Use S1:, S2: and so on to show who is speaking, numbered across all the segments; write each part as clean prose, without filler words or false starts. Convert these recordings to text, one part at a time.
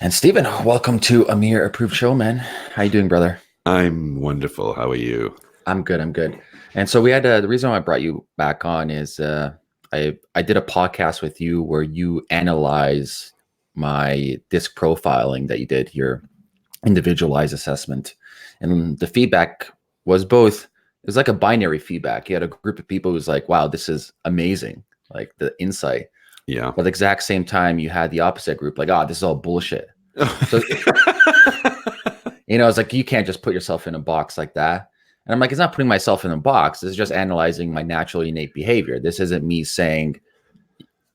S1: And Stephen, welcome to Ameer Approved Show, man. How you doing, brother?
S2: I'm wonderful. How are you?
S1: I'm good. I'm good. And so we had the reason why I brought you back on is I did a podcast with you where you analyze my disc profiling that you did, your individualized assessment, and the feedback was both. It was like a binary feedback. You had a group of people who's like, "Wow, this is amazing!" Like the insight.
S2: Yeah.
S1: But at the exact same time, you had the opposite group, like, "Ah, this is all bullshit." So it's like you can't just put yourself in a box like that. And I'm like, it's not putting myself in a box. It's just analyzing my natural innate behavior. This isn't me saying,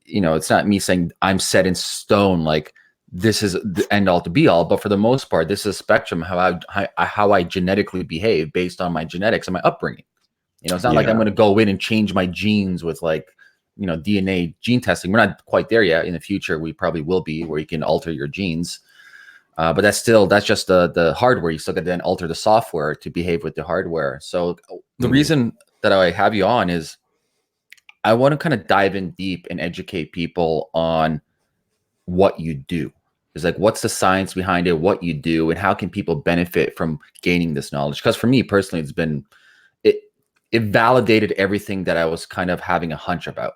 S1: it's not me saying I'm set in stone, like this is the end all to be all. But for the most part, this is a spectrum how I genetically behave based on my genetics and my upbringing. It's not like I'm
S2: Yeah.
S1: going to go in and change my genes with like, DNA gene testing. We're not quite there yet. In the future, we probably will be, where you can alter your genes. But that's just the hardware. You still got to then alter the software to behave with the hardware. So the
S2: Mhm.
S1: reason that I have you on is I want to kind of dive in deep and educate people on what you do. It's like, what's the science behind it, what you do, and how can people benefit from gaining this knowledge? Because for me personally, it it validated everything that I was kind of having a hunch about.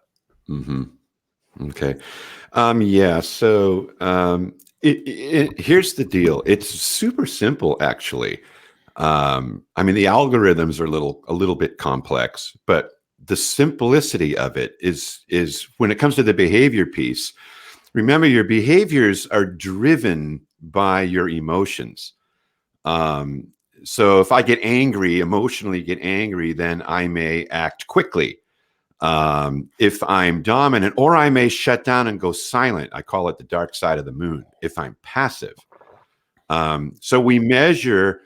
S2: Mhm. Okay. Yeah. So here's the deal. It's super simple, actually. I mean, the algorithms are a little bit complex, but the simplicity of it is when it comes to the behavior piece. Remember, your behaviors are driven by your emotions. Um, so if I get angry, emotionally get angry, then I may act quickly. If I'm dominant, or I may shut down and go silent. I call it the dark side of the moon if I'm passive. So we measure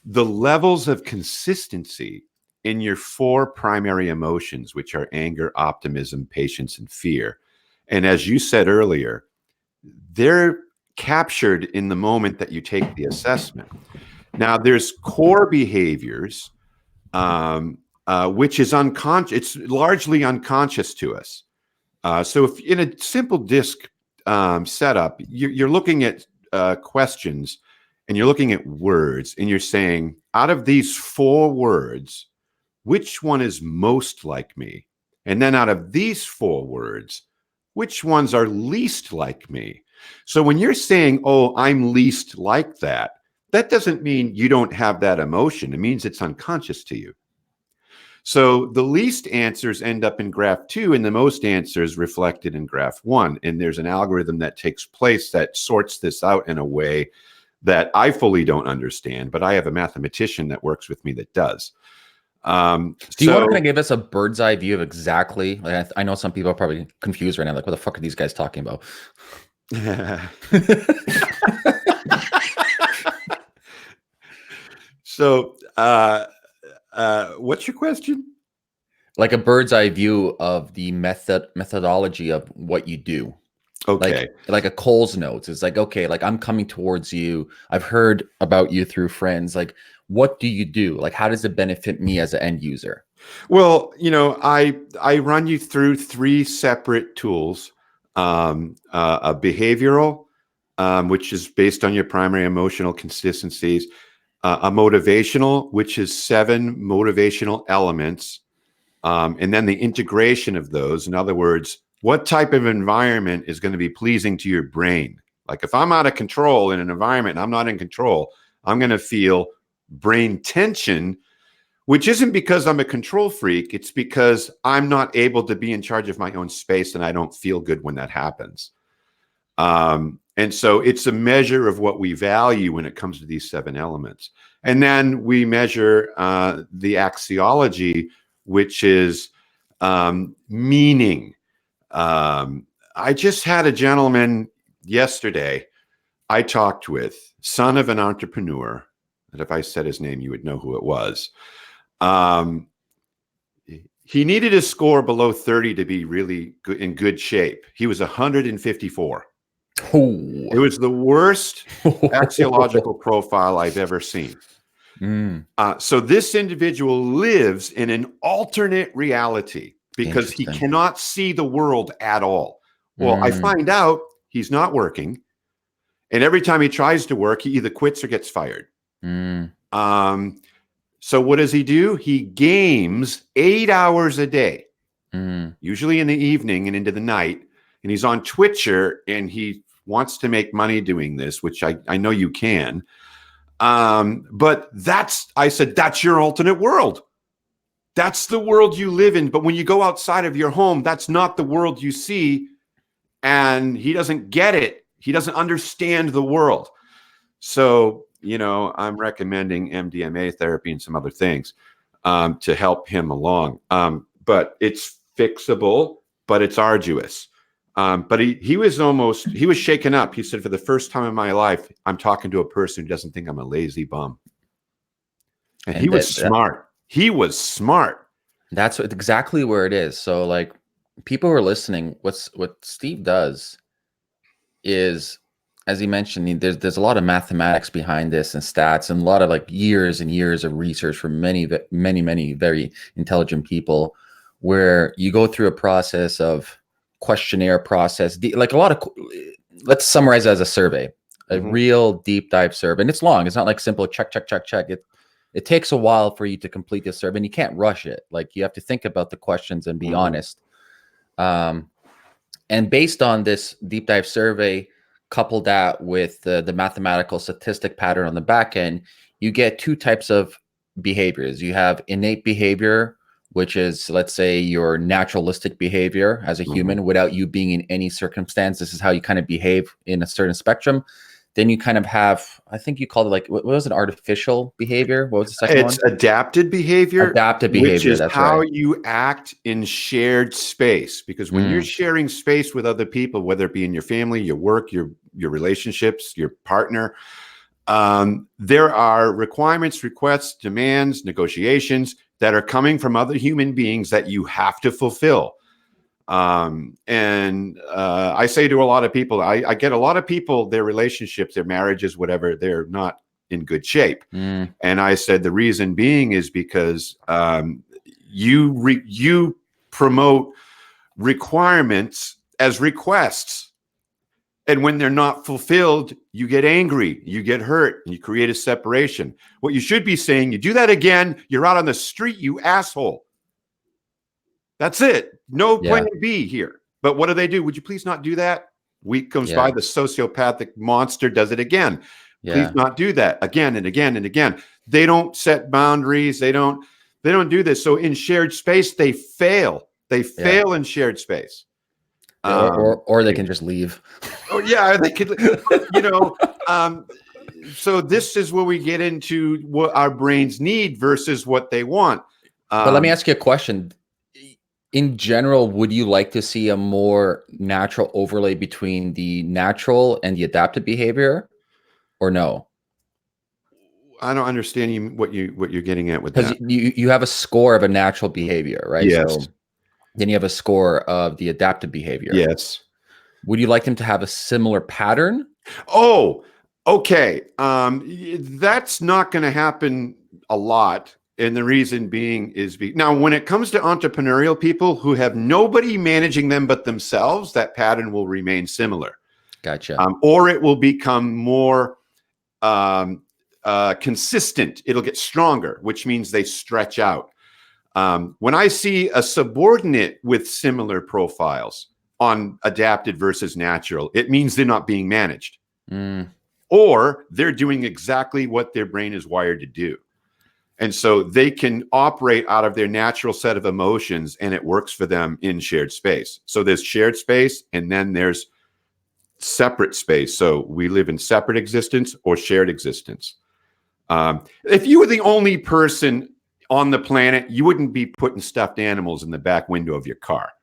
S2: the levels of consistency in your four primary emotions, which are anger, optimism, patience, and fear. And as you said earlier, they're captured in the moment that you take the assessment. Now, there's core behaviors, which is unconscious. It's largely unconscious to us. So, if in a simple disc setup, you're looking at questions and you're looking at words, and you're saying, out of these four words, which one is most like me? And then out of these four words, which ones are least like me? So when you're saying, oh, I'm least like that, that doesn't mean you don't have that emotion. It means it's unconscious to you. So the least answers end up in graph two, and the most answers reflected in graph one. And there's an algorithm that takes place that sorts this out in a way that I fully don't understand, but I have a mathematician that works with me that does.
S1: Do you want to kind of
S2: So
S1: give us a bird's eye view of exactly? Like, I know some people are probably confused right now. Like, what the fuck are these guys talking about?
S2: so what's your question?
S1: Like a bird's eye view of the methodology of what you do.
S2: Okay.
S1: Like a Cole's notes. It's like, okay, like I'm coming towards you. I've heard about you through friends. Like, what do you do? Like, how does it benefit me as an end user?
S2: Well, I run you through three separate tools. A behavioral, which is based on your primary emotional consistencies. A motivational, which is 7 motivational elements. And then the integration of those. In other words, what type of environment is going to be pleasing to your brain? Like if I'm out of control in an environment and I'm not in control, I'm going to feel brain tension, which isn't because I'm a control freak. It's because I'm not able to be in charge of my own space, and I don't feel good when that happens. And so it's a measure of what we value when it comes to these 7 elements. And then we measure the axiology, which is meaning. I just had a gentleman yesterday I talked with, son of an entrepreneur, that if I said his name, you would know who it was. Um, he needed a score below 30 to be really good, in good shape. He was 154. It
S1: Oh.
S2: was the worst axiological profile I've ever seen.
S1: Mm,
S2: So this individual lives in an alternate reality because he
S1: interesting.
S2: cannot see the world at all. Well, I
S1: Mm,
S2: find out he's not working And every time he tries to work, he either quits or gets fired. So what does he do? He games 8 hours a day, usually in the evening and into the night. And he's on Twitcher, and he wants to make money doing this, which I know you can. But I said, that's your alternate world. That's the world you live in. But when you go outside of your home, that's not the world you see. And he doesn't get it. He doesn't understand the world. So, I'm recommending MDMA therapy and some other things to help him along. But it's fixable, but it's arduous. But he was shaken up. He said, for the first time in my life, I'm talking to a person who doesn't think I'm a lazy bum. And he was smart. He was smart.
S1: That's exactly where it is. So like people who are listening, what Steve does is, as he mentioned, there's a lot of mathematics behind this and stats and a lot of like years and years of research from many very intelligent people, where you go through a process of questionnaire process, like a lot of, let's summarize it as a survey, a real deep dive survey. And it's long. It's not like simple check. It takes a while for you to complete this survey, and you can't rush it. Like you have to think about the questions and be honest. And based on this deep dive survey, couple that with the mathematical statistic pattern on the back end, you get two types of behaviors. You have innate behavior, which is, let's say, your naturalistic behavior as a human without you being in any circumstance. This is how you kind of behave in a certain spectrum. Then you kind of have, I think you called it like, what was it, artificial behavior? What was the second one?
S2: It's adapted behavior.
S1: Adapted behavior,
S2: which is
S1: that's
S2: how
S1: right.
S2: you act in shared space. Because when you're sharing space with other people, whether it be in your family, your work, your relationships, your partner, there are requirements, requests, demands, negotiations that are coming from other human beings that you have to fulfill. I say to a lot of people, I get a lot of people, their relationships, their marriages, whatever, they're not in good shape. And I said, the reason being is because you promote requirements as requests. And when they're not fulfilled, you get angry, you get hurt, and you create a separation. What you should be saying, you do that again, you're out on the street, you asshole. That's it. No plan B here. But what do? Would you please not do that? Week comes by, the sociopathic monster does it again. Please not do that again and again and again. They don't set boundaries. They don't do this. So in shared space, they fail. They fail in shared space.
S1: Or they can just leave.
S2: Oh yeah, they could. So this is where we get into what our brains need versus what they want.
S1: But let me ask you a question. In general, would you like to see a more natural overlay between the natural and the adaptive behavior, or no?
S2: I don't understand what you're getting at with
S1: that. Because you have a score of a natural behavior, right?
S2: Yes.
S1: So then you have a score of the adaptive behavior.
S2: Yes.
S1: Would you like them to have a similar pattern?
S2: Oh, okay. That's not going to happen a lot. And the reason being is now when it comes to entrepreneurial people who have nobody managing them but themselves, that pattern will remain similar.
S1: Gotcha.
S2: Or it will become more consistent. It'll get stronger, which means they stretch out. When I see a subordinate with similar profiles on adapted versus natural, it means they're not being managed. Or they're doing exactly what their brain is wired to do. And so they can operate out of their natural set of emotions, and it works for them in shared space. So there's shared space, and then there's separate space. So we live in separate existence or shared existence. If you were the only person on the planet, you wouldn't be putting stuffed animals in the back window of your car.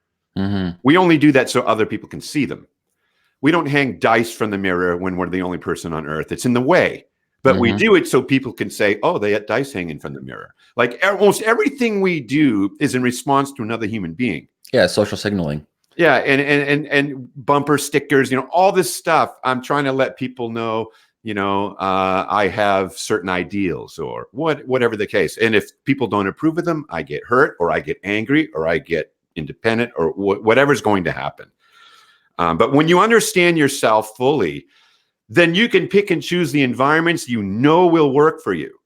S2: We only do that so other people can see them. We don't hang dice from the mirror when we're the only person on earth. It's in the way. But we do it so people can say, oh, they had dice hanging from the mirror. Like almost everything we do is in response to another human being.
S1: Yeah, social signaling.
S2: Yeah, and bumper stickers, all this stuff. I'm trying to let people know, I have certain ideals or whatever the case. And if people don't approve of them, I get hurt or I get angry or I get independent or whatever's going to happen. But when you understand yourself fully, then you can pick and choose the environments you know will work for you.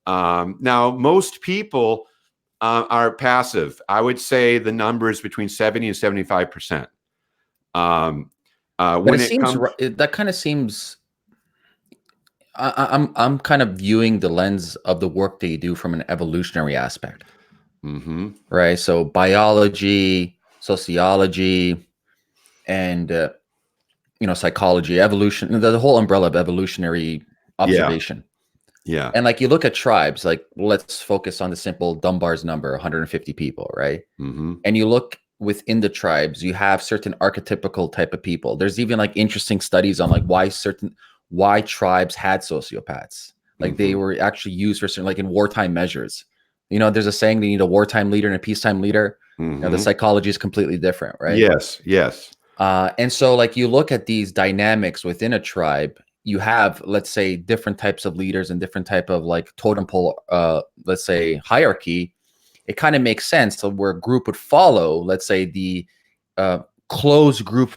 S2: Now, most people are passive. I would say the number is between 70 and 75%.
S1: But
S2: When
S1: it
S2: it
S1: seems
S2: comes,
S1: that kind of seems. I'm kind of viewing the lens of the work that you do from an evolutionary aspect,
S2: Mhm.
S1: right? So biology, sociology, and psychology, evolution, the whole umbrella of evolutionary
S2: Yeah,
S1: observation.
S2: yeah.
S1: And like you look at tribes, like let's focus on the simple Dunbar's number, 150 people, right?
S2: Mhm.
S1: And you look within the tribes, you have certain archetypical type of people. There's even like interesting studies on like why tribes had sociopaths. Like they
S2: Mhm.
S1: were actually used for certain, like in wartime measures. There's a saying they need a wartime leader and a peacetime leader. The
S2: Mhm.
S1: psychology is completely different, right?
S2: Yes, yes.
S1: And so like you look at these dynamics within a tribe, you have, let's say, different types of leaders and different type of like totem pole, let's say hierarchy. It kind of makes sense to where a group would follow, let's say, the closed group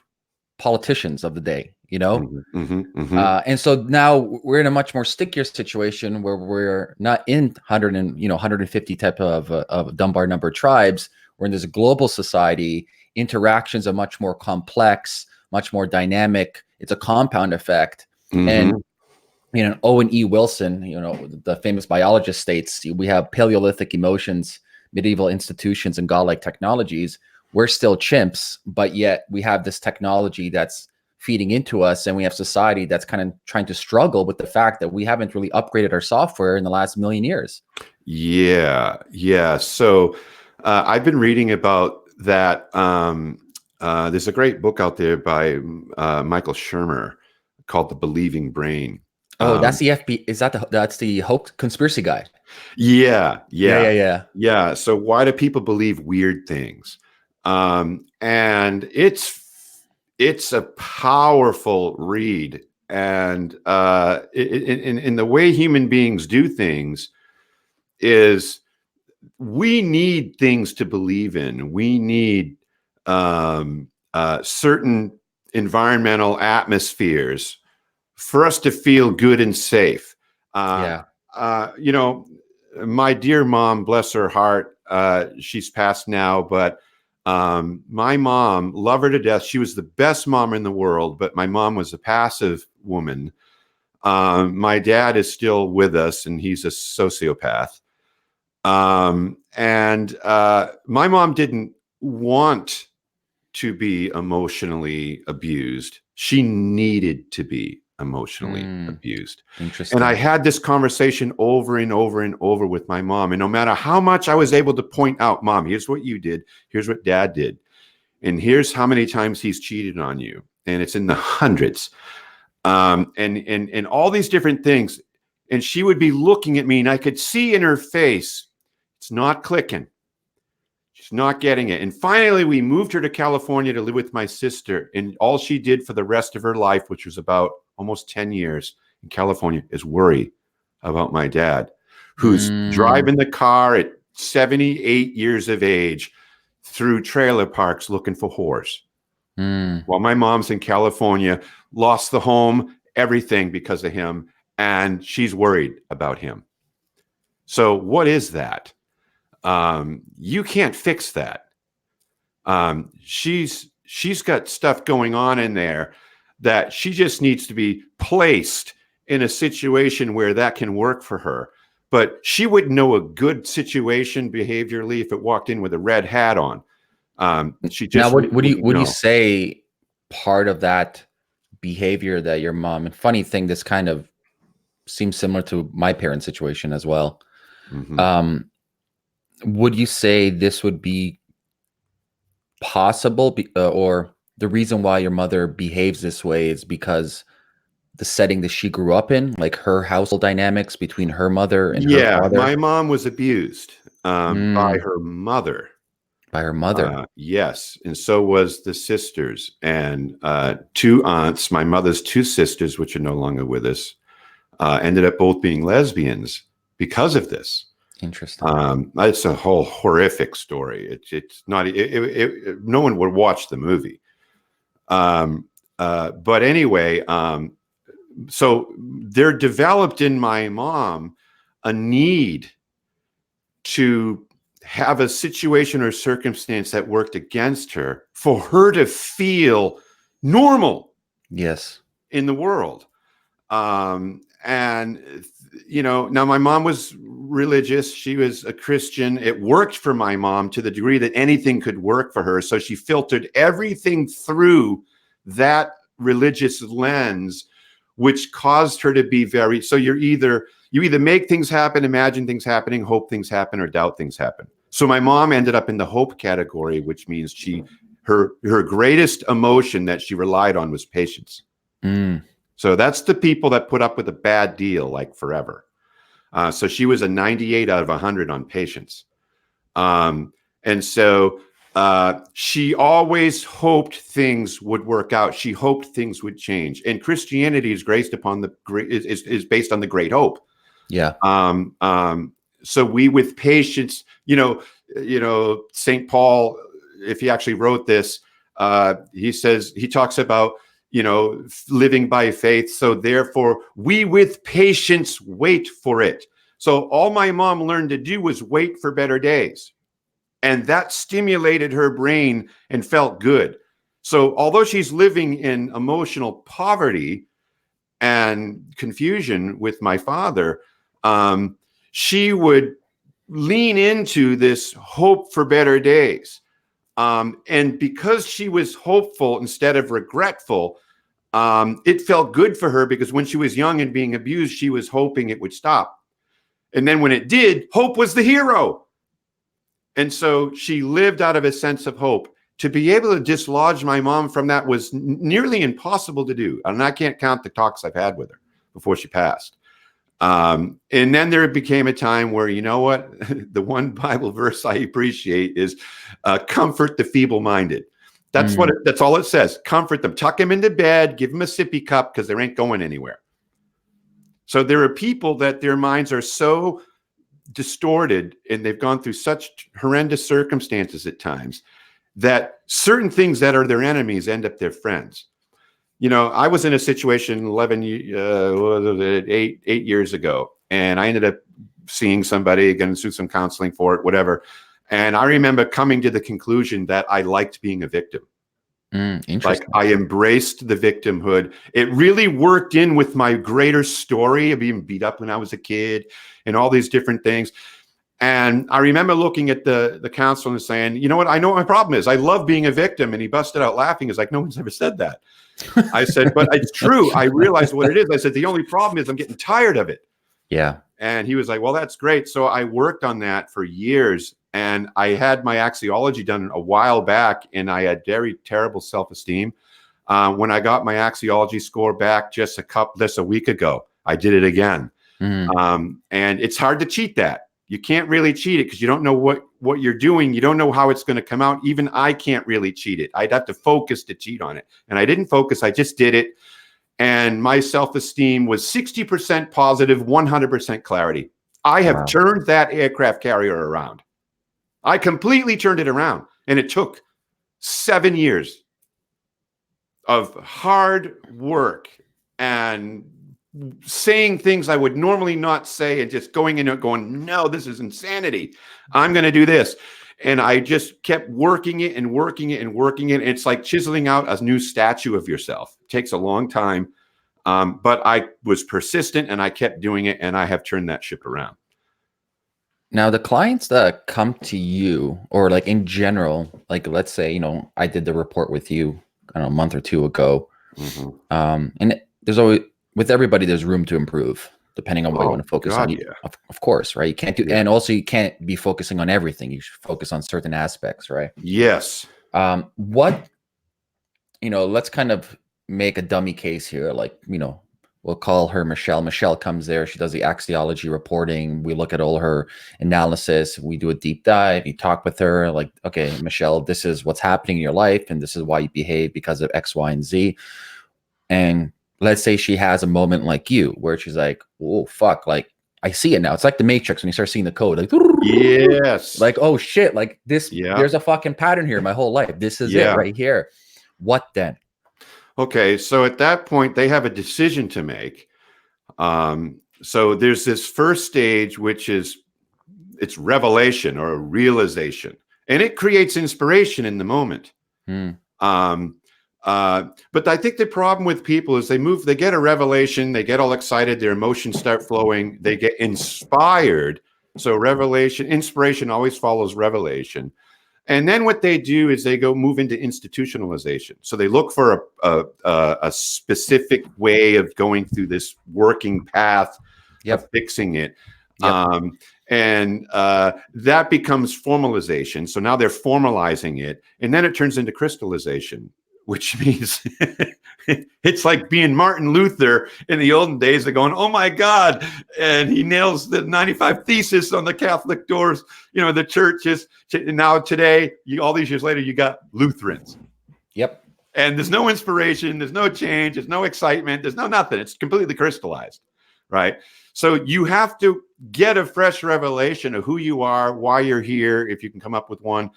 S1: politicians of the day,
S2: Mhm. Mhm. Mhm.
S1: and so now we're in a much more stickier situation where we're not in 150 type of Dunbar number tribes. We're in this global society. Interactions are much more complex, much more dynamic. It's a compound effect. And
S2: Mhm.
S1: Owen E. Wilson, the famous biologist, states we have Paleolithic emotions, medieval institutions, and godlike technologies. We're still chimps, but yet we have this technology that's feeding into us, and we have society that's kind of trying to struggle with the fact that we haven't really upgraded our software in the last million years.
S2: Yeah, yeah. So I've been reading about that. There's a great book out there by Michael Shermer called "The Believing Brain."
S1: Oh, that's
S2: Um,
S1: the FB. Is that's the hoax conspiracy guy?
S2: yeah,
S1: Yeah,
S2: yeah,
S1: yeah, yeah.
S2: yeah. So why do people believe weird things? And it's a powerful read, and in the way human beings do things is we need things to believe in. We need certain environmental atmospheres for us to feel good and safe. Uh,
S1: Yeah.
S2: you know, my dear mom, bless her heart, she's passed now, but my mom, love her to death. She was the best mom in the world, but my mom was a passive woman. My dad is still with us, and he's a sociopath. And my mom didn't want to be emotionally abused. She needed to be emotionally abused. And I
S1: Interesting.
S2: had this conversation over and over and over with my mom. And no matter how much I was able to point out, Mom, here's what you did, here's what Dad did, and here's how many times he's cheated on you. And it's in the hundreds. And all these different things. And she would be looking at me, and I could see in her face, it's not clicking. She's not getting it. And finally, we moved her to California to live with my sister. And all she did for the rest of her life, which was about almost 10 years in California, is worry about my dad, who's
S1: Mm,
S2: driving the car at 78 years of age through trailer parks looking for whores.
S1: mm.
S2: While my mom's in California, lost the home, everything because of him. And she's worried about him. So, what is that? You can't fix that. She's got stuff going on in there that she just needs to be placed in a situation where that can work for her. But she wouldn't know a good situation behaviorally if it walked in with a red hat on. She
S1: Now,
S2: just really wouldn't
S1: would you
S2: know.
S1: say part of that behavior that your mom, and funny thing, this kind of seems similar to my parents' situation as well.
S2: Mhm.
S1: Um, would you say this would be possible, or the reason why your mother behaves this way is because the setting that she grew up in, like her household dynamics between her mother and her
S2: Yeah,
S1: father?
S2: my mom was abused by
S1: Mm,
S2: her mother.
S1: by her mother.
S2: Yes, and so was the sisters and two aunts. My mother's two sisters, which are no longer with us, ended up both being lesbians because of this.
S1: Interesting.
S2: It's a whole horrific story. It's not. No one would watch the movie. But anyway, so there developed in my mom a need to have a situation or circumstance that worked against her for her to feel normal.
S1: Yes.
S2: In the world. And, you know, now my mom was religious. She was a Christian. It worked for my mom to the degree that anything could work for her. So she filtered everything through that religious lens, which caused her to be very, so you either make things happen, imagine things happening, hope things happen, or doubt things happen. So my mom ended up in the hope category, which means her greatest emotion that she relied on was patience. So that's the people that put up with a bad deal like forever. So she was a 98 out of 100 on patience. And so she always hoped things would work out. She hoped things would change. And Christianity is based upon is based on the great hope.
S1: Yeah.
S2: So we, with patience, you know, St. Paul, if he actually wrote this, he talks about, you know, living by faith. So therefore we with patience wait for it. So all my mom learned to do was wait for better days. And that stimulated her brain and felt good. So although she's living in emotional poverty and confusion with my father, she would lean into this hope for better days. And because she was hopeful instead of regretful, it felt good for her, because when she was young and being abused, she was hoping it would stop. And then when it did, hope was the hero. And so she lived out of a sense of hope. To be able to dislodge my mom from that was nearly impossible to do. And I can't count the talks I've had with her before she passed. And then there became a time where, you know what, the one Bible verse I appreciate is comfort the feeble-minded. That's that's all it says. Comfort them, tuck them into bed, give them a sippy cup, because they ain't going anywhere. So there are people that their minds are so distorted and they've gone through such horrendous circumstances at times that certain things that are their enemies end up their friends. You know, I was in a situation 8 years ago, and I ended up seeing somebody, going through some counseling for it, whatever. And I remember coming to the conclusion that I liked being a victim.
S1: Interesting.
S2: Like, I embraced the victimhood. It really worked in with my greater story of being beat up when I was a kid and all these different things. And I remember looking at the counselor and saying, you know what, I know what my problem is. I love being a victim. And he busted out laughing. He's like, no one's ever said that. I said, but it's true. I realized what it is. I said, the only problem is I'm getting tired of it.
S1: Yeah.
S2: And he was like, well, that's great. So I worked on that for years. And I had my axiology done a while back, and I had very terrible self-esteem. When I got my axiology score back just a week ago, I did it again. And it's hard to cheat that. You can't really cheat it because you don't know what you're doing. You don't know how it's going to come out. Even I can't really cheat it. I'd have to focus to cheat on it. And I didn't focus. I just did it. And my self-esteem was 60% positive, 100% clarity. I have turned that aircraft carrier around. I completely turned it around. And it took 7 years of hard work and saying things I would normally not say, and just going in and going, no, this is insanity. I'm going to do this. And I just kept working it and working it and working it. It's like chiseling out a new statue of yourself. It takes a long time. But I was persistent and I kept doing it, and I have turned that ship around.
S1: Now, the clients that come to you, or like in general, like let's say, you know, I did the report with you, I don't know, a month or two ago. And there's always, with everybody, there's room to improve depending on what you want to focus on. Of course, right? You can't do, and also you can't be focusing on everything. You should focus on certain aspects, right?
S2: Yes.
S1: What, you know, let's kind of make a dummy case here. Like, you know, we'll call her Michelle. Michelle comes there. She does the axiology reporting. We look at all her analysis. We do a deep dive. You talk with her like, okay, Michelle, this is what's happening in your life, and this is why you behave because of X, Y, and Z. And let's say she has a moment like you where she's like, oh, fuck, like, I see it now. It's like the Matrix when you start seeing the code. Like,
S2: yes.
S1: Like, oh, shit, like this, there's a fucking pattern here my whole life. This is it right here. What then?
S2: Okay, so at that point, they have a decision to make. So there's this first stage, which is it's revelation or realization, and it creates inspiration in the moment. Um, but I think the problem with people is they get a revelation, they get all excited, their emotions start flowing, they get inspired. So inspiration always follows revelation. And then what they do is they move into institutionalization. So they look for a specific way of going through this working path of fixing it. And that becomes formalization. So now they're formalizing it. And then it turns into crystallization, which means it's like being Martin Luther in the olden days. They're going, oh my God. And he nails the 95 Thesis on the Catholic doors, the churches. Now today, all these years later, you got Lutherans.
S1: Yep.
S2: And there's no inspiration. There's no change. There's no excitement. There's no nothing. It's completely crystallized, right? So you have to get a fresh revelation of who you are, why you're here, if you can come up with one.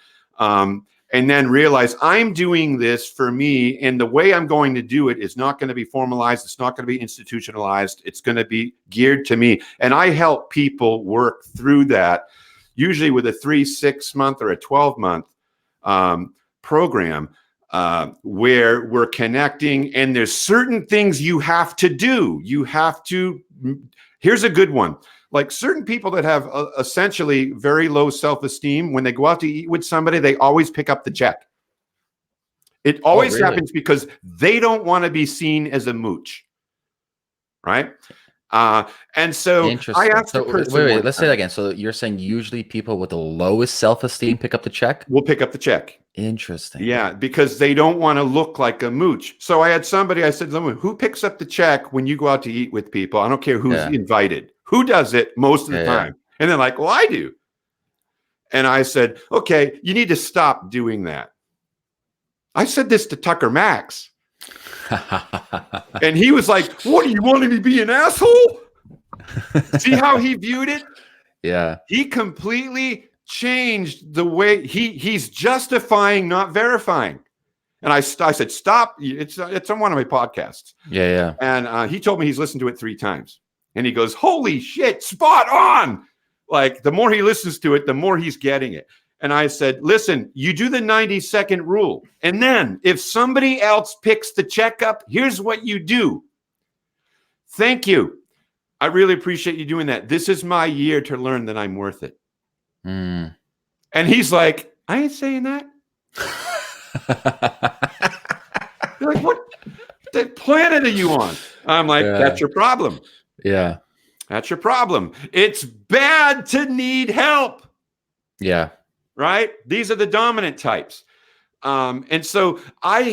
S2: And then realize I'm doing this for me, and the way I'm going to do it is not going to be formalized. It's not going to be institutionalized. It's going to be geared to me. And I help people work through that, usually with a 3, 6 month or a 12-month program where we're connecting. And there's certain things you have to do. Here's a good one. Like certain people that have essentially very low self-esteem, when they go out to eat with somebody, they always pick up the check. It always happens because they don't want to be seen as a mooch, right? And so I asked the person.
S1: Wait, let's say that again. So you're saying usually people with the lowest self-esteem pick up the check?
S2: Will pick up the check.
S1: Interesting.
S2: Yeah, because they don't want to look like a mooch. So I had somebody, I said, who picks up the check when you go out to eat with people? I don't care who's invited. Who does it most of the time? And they're like, well, I do. And I said, okay, you need to stop doing that. I said this to Tucker Max. And he was like, what, do you want me to be an asshole? See how he viewed it?
S1: Yeah.
S2: He completely changed the way he's justifying, not verifying. And I said, stop. It's on one of my podcasts.
S1: Yeah.
S2: And he told me he's listened to it 3 times. And he goes, holy shit, spot on. Like the more he listens to it, the more he's getting it. And I said, listen, you do the 90-second rule. And then if somebody else picks the check up, here's what you do. Thank you. I really appreciate you doing that. This is my year to learn that I'm worth it. And he's like, I ain't saying that. You're like, what planet are you on? I'm like, that's your problem.
S1: Yeah.
S2: That's your problem. It's bad to need help.
S1: Yeah.
S2: Right? These are the dominant types. And so I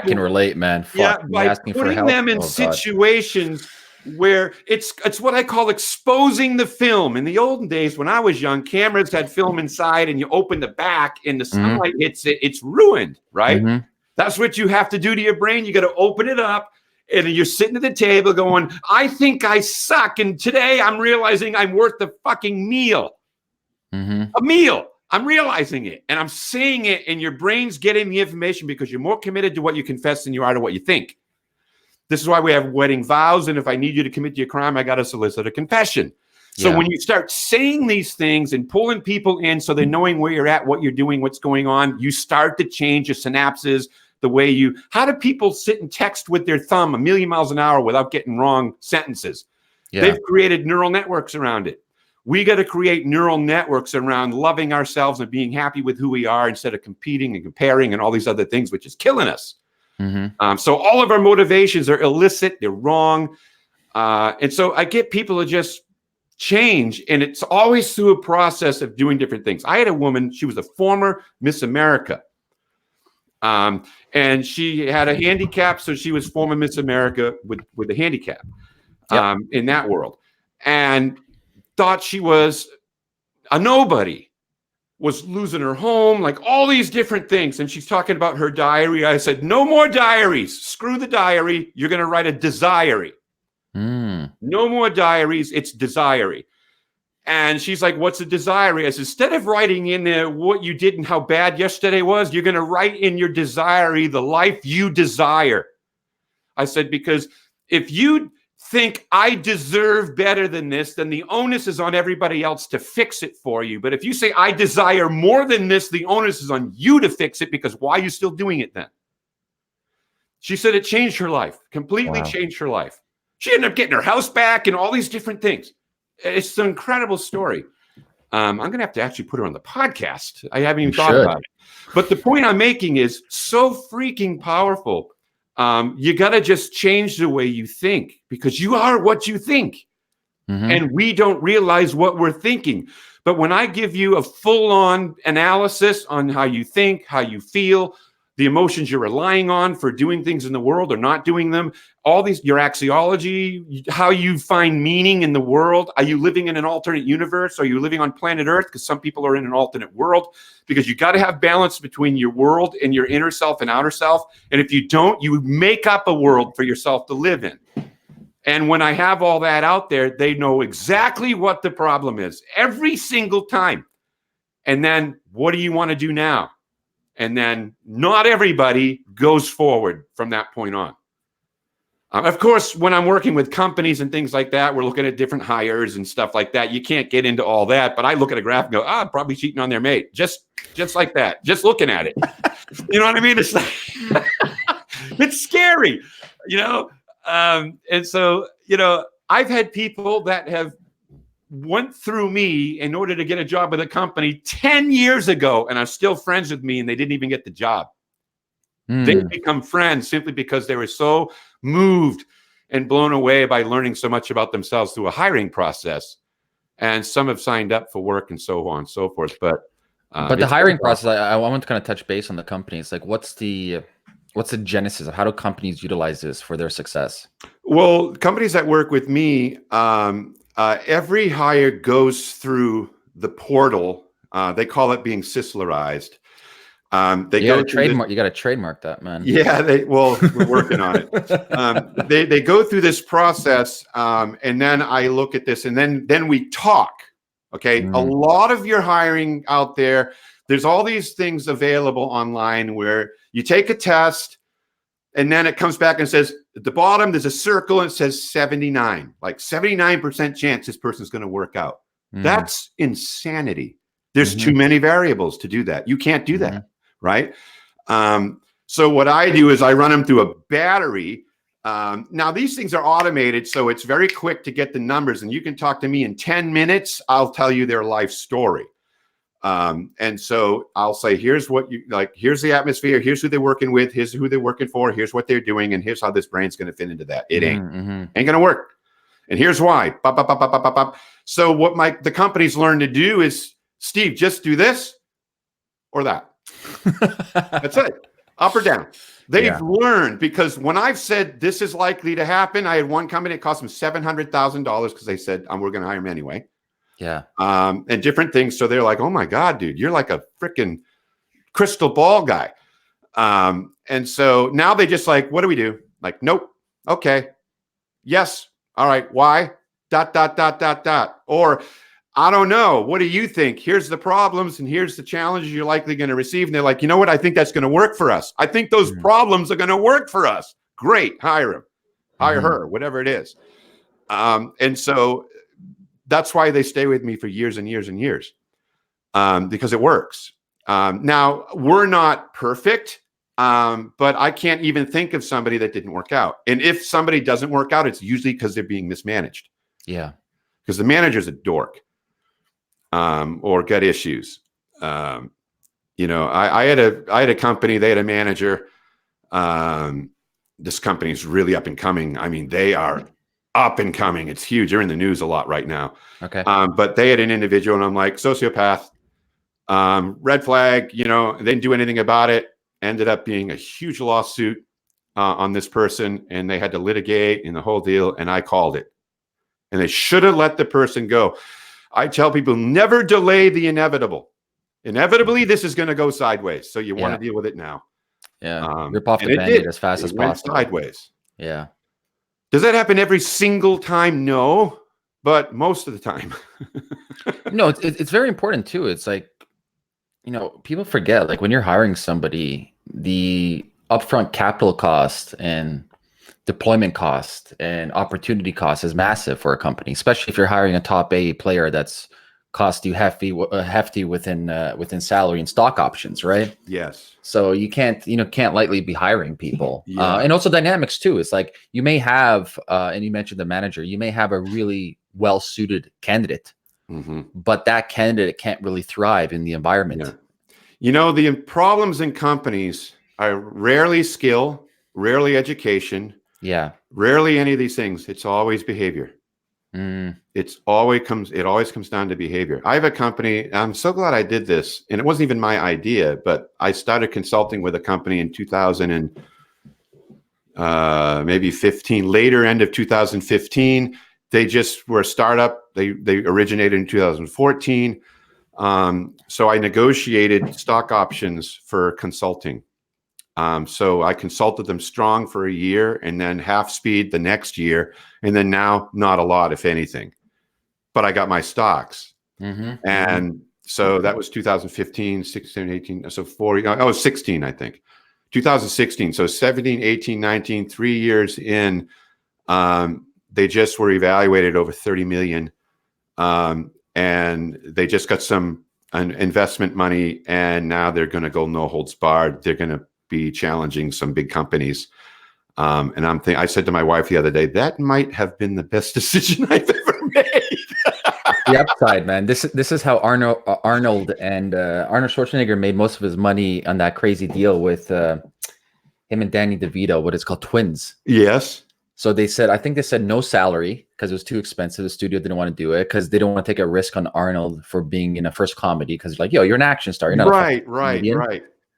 S1: can relate, man. Fuck,
S2: by putting them in situations where it's what I call exposing the film. In the olden days, when I was young, cameras had film inside and you open the back and the sunlight hits it, it's ruined, right? Mm-hmm. That's what you have to do to your brain. You got to open it up. And you're sitting at the table going, I think I suck. And today I'm realizing I'm worth the fucking meal. A meal. I'm realizing it. And I'm saying it. And your brain's getting the information because you're more committed to what you confess than you are to what you think. This is why we have wedding vows. And if I need you to commit to a crime, I got to solicit a confession. So when you start saying these things and pulling people in so they're knowing where you're at, what you're doing, what's going on, you start to change your synapses. The way how do people sit and text with their thumb 1,000,000 miles an hour without getting wrong sentences? They've created neural networks around it. We got to create neural networks around loving ourselves and being happy with who we are instead of competing and comparing and all these other things, which is killing us. So all of our motivations are illicit. They're wrong. And so I get people to just change. And it's always through a process of doing different things. I had a woman, she was a former Miss America. And she had a handicap, so she was former Miss America with a handicap in that world, and thought she was a nobody, was losing her home, like all these different things. And she's talking about her diary. I said, no more diaries. Screw the diary. You're going to write a desiry. No more diaries. It's desiry. And she's like, what's a desiry? I said, instead of writing in there what you did and how bad yesterday was, you're going to write in your desiry the life you desire. I said, because if you think I deserve better than this, then the onus is on everybody else to fix it for you. But if you say I desire more than this, the onus is on you to fix it, because why are you still doing it then? She said it changed her life, completely changed her life. She ended up getting her house back and all these different things. It's an incredible story. I'm going to have to actually put her on the podcast. I haven't even thought about it. But the point I'm making is so freaking powerful. You got to just change the way you think, because you are what you think. And we don't realize what we're thinking. But when I give you a full-on analysis on how you think, how you feel, the emotions you're relying on for doing things in the world or not doing them, all these, your axiology, how you find meaning in the world. Are you living in an alternate universe? Are you living on planet Earth? Because some people are in an alternate world, because you got to have balance between your world and your inner self and outer self. And if you don't, you make up a world for yourself to live in. And when I have all that out there, they know exactly what the problem is every single time. And then what do you want to do now? And then not everybody goes forward from that point on. Of course, when I'm working with companies and things like that, we're looking at different hires and stuff like that. You can't get into all that, but I look at a graph and go, I'm probably cheating on their mate. Just like that, just looking at it. You know what I mean? It's like, it's scary, you know? And so, you know, I've had people that have went through me in order to get a job with a company 10 years ago and are still friends with me, and they didn't even get the job. They become friends simply because they were so moved and blown away by learning so much about themselves through a hiring process. And some have signed up for work and so on and so forth. But
S1: the hiring process, I want to kind of touch base on the companies. Like, what's the genesis of how do companies utilize this for their success?
S2: Well, companies that work with me, every hire goes through the portal. They call it being Sislerized. You got to
S1: trademark that, man.
S2: Yeah, we're working on it. They go through this process, and then I look at this, and then we talk. Okay, a lot of your hiring out there's all these things available online where you take a test, and then it comes back and says at the bottom there's a circle and it says 79, like 79% chance this person's going to work out. That's insanity. There's too many variables to do that. You can't do that. Right. So what I do is I run them through a battery. Now these things are automated, so it's very quick to get the numbers, and you can talk to me in 10 minutes. I'll tell you their life story. And so I'll say, here's what you like. Here's the atmosphere. Here's who they're working with. Here's who they're working for. Here's what they're doing. And here's how this brain's going to fit into that. It ain't going to work. And here's why. Bop, bop, bop, bop, bop, bop. So what the companies learn to do is, Steve, just do this or that. That's it. Up or down. They've learned, because when I've said this is likely to happen, I had one company that cost them $700,000 because they said, we're going to hire him anyway.
S1: Yeah.
S2: And different things. So they're like, oh my God, dude, you're like a freaking crystal ball guy. And so now they just like, what do we do? Like, nope. Okay. Yes. All right. Why? ... Or I don't know. What do you think? Here's the problems and here's the challenges you're likely going to receive. And they're like, you know what? I think that's going to work for us. I think those problems are going to work for us. Great. Hire him, hire her, whatever it is. And so that's why they stay with me for years and years and years, because it works. Now, we're not perfect, but I can't even think of somebody that didn't work out. And if somebody doesn't work out, it's usually because they're being mismanaged.
S1: Yeah.
S2: Because the manager's a dork. Or got issues. You know, I had a company, they had a manager. This company is really up and coming. I mean, they are up and coming. It's huge. They're in the news a lot right now.
S1: Okay.
S2: But they had an individual, and I'm like, sociopath, red flag, you know, they didn't do anything about it. Ended up being a huge lawsuit on this person, and they had to litigate in the whole deal. And I called it, and they should have let the person go. I tell people, never delay the inevitable. Inevitably, this is going to go sideways. So you want to deal with it now.
S1: Yeah. Rip off the Band-Aid as fast as possible.
S2: Sideways.
S1: Yeah.
S2: Does that happen every single time? No, but most of the time.
S1: No, it's very important too. It's like, you know, people forget, like when you're hiring somebody, the upfront capital cost and deployment cost and opportunity cost is massive for a company, especially if you're hiring a top A player that's cost you hefty within salary and stock options, right?
S2: Yes.
S1: So you can't lightly be hiring people.
S2: Yeah.
S1: And also dynamics too. It's like you may have, and you mentioned the manager, you may have a really well-suited candidate, but that candidate can't really thrive in the environment.
S2: Yeah. You know, the problems in companies are rarely skill, rarely education, rarely any of these things. It's always behavior. It always comes down to behavior. I have a company. I'm so glad I did this, and it wasn't even my idea, but I started consulting with a company in 2000 and maybe 15. Later, end of 2015. They just were a startup. They originated in 2014. So I negotiated stock options for consulting. So I consulted them strong for a year, and then half speed the next year, and then now not a lot, if anything. But I got my stocks. And so that was 2015, 16, 18. So 16, I think. 2016. So 17, 18, 19, 3 years in, they just were evaluated over 30 million. And they just got some investment money, and now they're going to go no holds barred. They're going to be challenging some big companies. And I said to my wife the other day, that might have been the best decision I've ever made.
S1: The upside, man. This is how Arnold Schwarzenegger made most of his money on that crazy deal with him and Danny DeVito, what is called Twins.
S2: Yes.
S1: So I think they said no salary because it was too expensive. The studio didn't want to do it because they don't want to take a risk on Arnold for being in a first comedy, because like, yo, you're an action star. You're not
S2: right.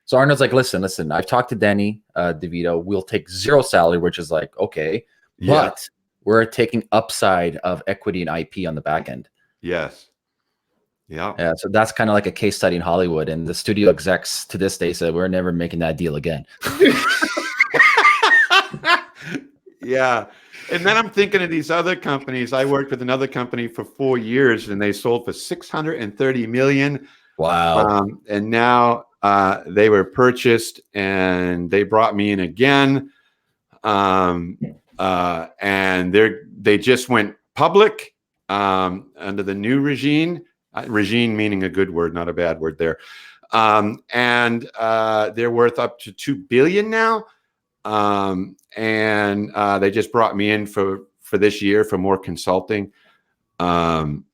S1: So Arnold's like, listen, I've talked to Danny DeVito. We'll take zero salary, which is like, okay, but we're taking upside of equity and IP on the back end.
S2: Yes. Yeah.
S1: Yeah. So that's kind of like a case study in Hollywood. And the studio execs to this day said, we're never making that deal again.
S2: Yeah. And then I'm thinking of these other companies. I worked with another company for 4 years, and they sold for $630 million.
S1: Wow.
S2: And now they were purchased, and they brought me in again. And they just went public under the new regime. Regime meaning a good word, not a bad word there. And they're worth up to $2 billion now. And they just brought me in for this year for more consulting, and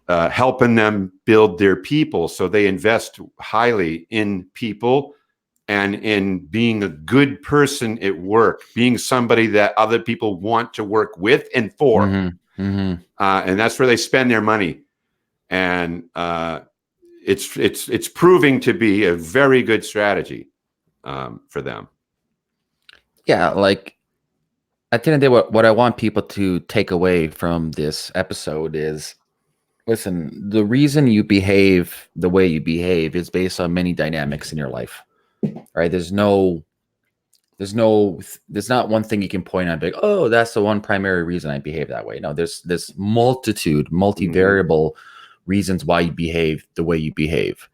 S2: helping them build their people. So they invest highly in people and in being a good person at work, being somebody that other people want to work with and for. And that's where they spend their money. And it's proving to be a very good strategy for them.
S1: Yeah, like at the end of the day, what I want people to take away from this episode is, listen, the reason you behave the way you behave is based on many dynamics in your life, right? There's not one thing you can point out and be like, oh, that's the one primary reason I behave that way. No, there's this multivariable reasons why you behave the way you behave.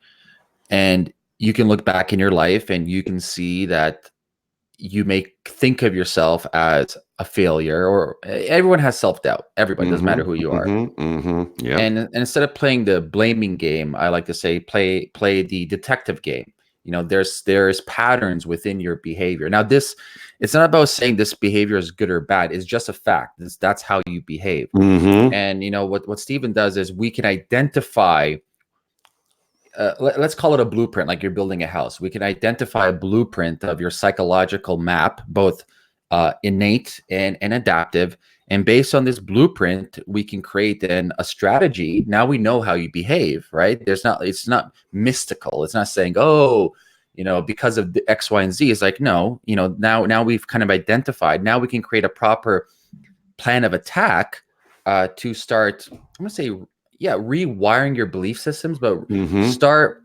S1: And you can look back in your life and you can see that you may think of yourself as a failure, or everyone has self-doubt. Everybody, doesn't matter who you are.
S2: Yeah.
S1: And instead of playing the blaming game, I like to say, play the detective game. You know, there's patterns within your behavior. Now, it's not about saying this behavior is good or bad. It's just a fact. That's how you behave. And you know what Stephen does is we can identify. Let's call it a blueprint, like you're building a house. We can identify a blueprint of your psychological map, both innate and adaptive. And based on this blueprint, we can create then a strategy. Now we know how you behave, right? It's not mystical. It's not saying, oh, you know, because of the X, Y, and Z. It's like, no, you know, now we've kind of identified. Now we can create a proper plan of attack to start, I'm going to say, rewiring your belief systems, but start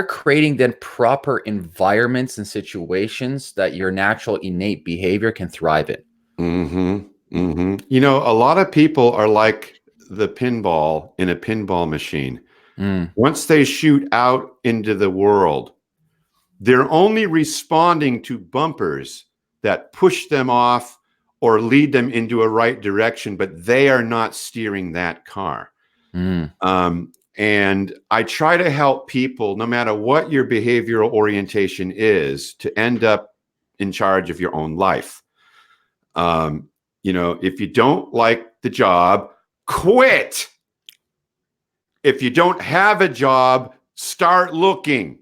S1: creating then proper environments and situations that your natural innate behavior can thrive in.
S2: You know, a lot of people are like the pinball in a pinball machine. Once they shoot out into the world, they're only responding to bumpers that push them off or lead them into a right direction, but they are not steering that car. And I try to help people, no matter what your behavioral orientation is, to end up in charge of your own life. You know, if you don't like the job, quit. If you don't have a job, start looking.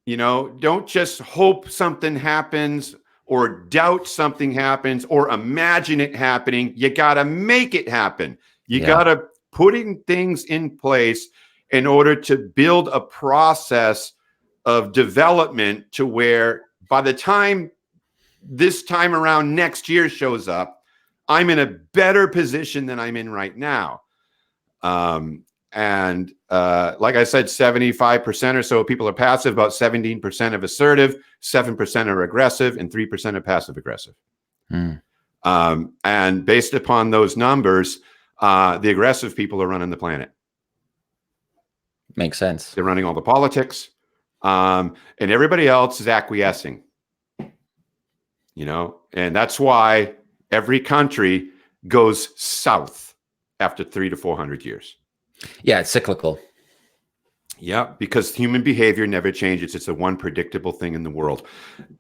S2: You know, don't just hope something happens or doubt something happens or imagine it happening. You got to make it happen. You got to putting things in place in order to build a process of development to where by the time this time around next year shows up, I'm in a better position than I'm in right now. And like I said, 75% or so of people are passive, about 17% of assertive, 7% are aggressive, and 3% are passive aggressive. And based upon those numbers, the aggressive people are running the planet.
S1: Makes sense.
S2: They're running all the politics, and everybody else is acquiescing. You know, and that's why every country goes south after 300 to 400 years.
S1: Yeah, it's cyclical.
S2: Yeah, because human behavior never changes. It's the one predictable thing in the world.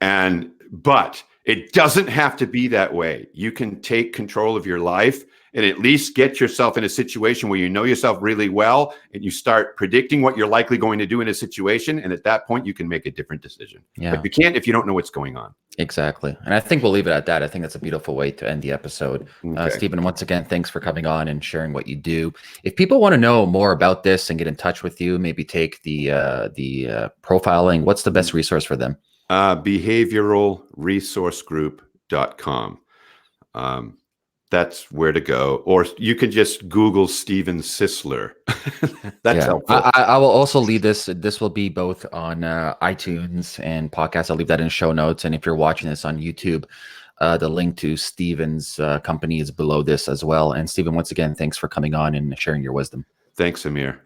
S2: But it doesn't have to be that way. You can take control of your life and at least get yourself in a situation where you know yourself really well and you start predicting what you're likely going to do in a situation. And at that point, you can make a different decision.
S1: Yeah.
S2: But you can't if you don't know what's going on.
S1: Exactly. And I think we'll leave it at that. I think that's a beautiful way to end the episode.
S2: Okay.
S1: Stephen, once again, thanks for coming on and sharing what you do. If people want to know more about this and get in touch with you, maybe take the profiling, what's the best resource for them?
S2: Behavioralresourcegroup.com. That's where to go. Or you can just Google Steven Sisler. That's helpful.
S1: I will also leave this. This will be both on iTunes and podcasts. I'll leave that in show notes. And if you're watching this on YouTube, the link to Steven's company is below this as well. And Steven, once again, thanks for coming on and sharing your wisdom.
S2: Thanks, Ameer.